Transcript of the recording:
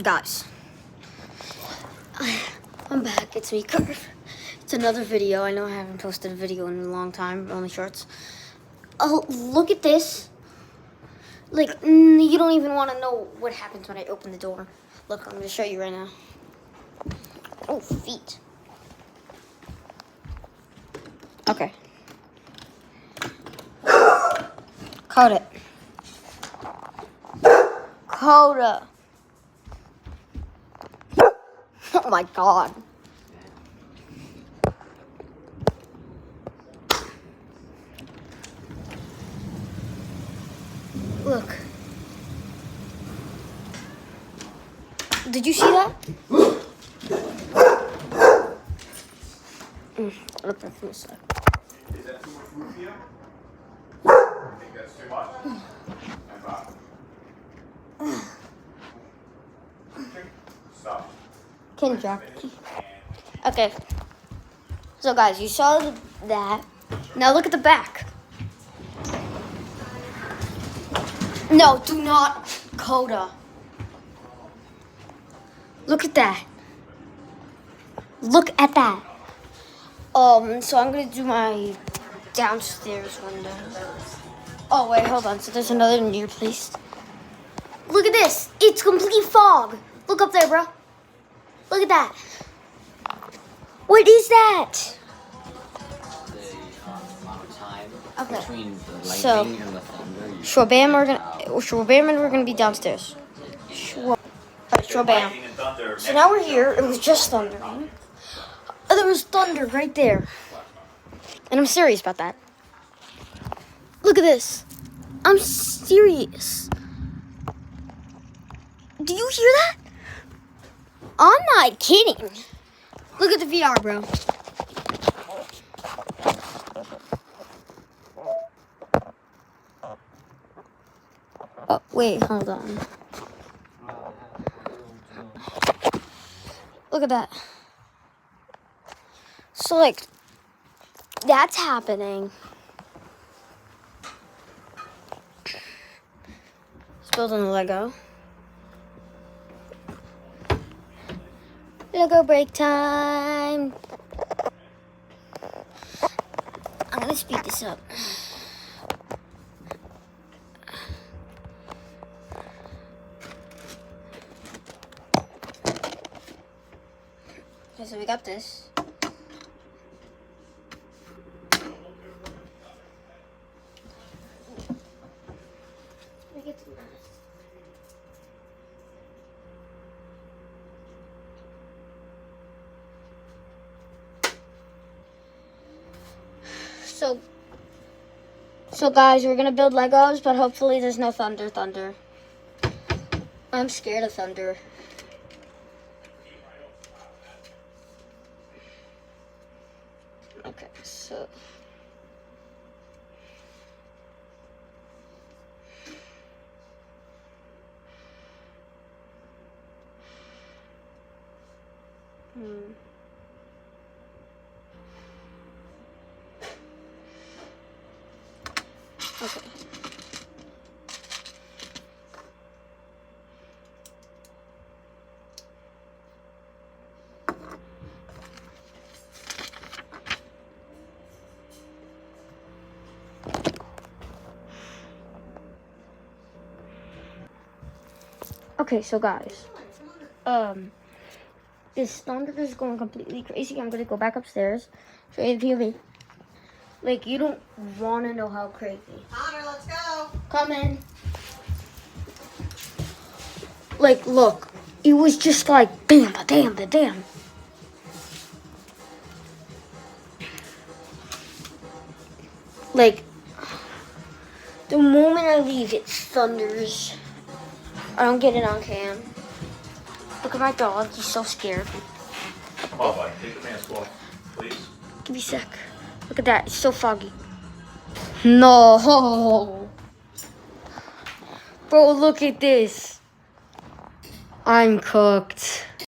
Guys, I'm back. It's me, Curve. It's another video. I know I haven't posted a video in a long time, only shorts. Oh, look at this. Like, you don't even want to know what happens when I open the door. Look, I'm going to show you right now. Oh, feet. Okay. Coda. Coda. Oh my god. Look. Did you see that? Look at this side. Is that too much food here? I think that's too much. Stop. Kendra. Okay. So guys, you saw that. Now look at the back. No, do not, Coda. Look at that. Look at that. So I'm gonna do my downstairs window. Oh wait, hold on. So there's another near place. Look at this. It's complete fog. Look up there, bro. Look at that. What is that? The amount of time Okay. between the lightning So, and the thunder. Shwabam, we're gonna be downstairs. Shwabam. So now we're here. It was just thundering. Oh, there was thunder right there. And I'm serious about that. Look at this. I'm serious. Do you hear that? I'm not kidding. Look at the VR, bro. Oh, wait, hold on. Look at that. So, like, that's happening. It's building a Lego. Lego break time. I'm gonna speed this up. Okay, so we got this. So guys, we're gonna build Legos, but hopefully there's no thunder. I'm scared of thunder. Okay, so. Okay. Okay, so guys, this thunder is going completely crazy. I'm gonna go back upstairs, show you the POV. Like, you don't want to know how crazy. Connor, let's go. Come in. Like, look, it was just like bam, ba-dam, ba-dam. Like, the moment I leave, it thunders. I don't get it on cam. Look at my dog. He's so scared. Come on, buddy. Take the mask off, please. Give me a sec. Look at that. It's so foggy. No. Bro, look at this. I'm cooked.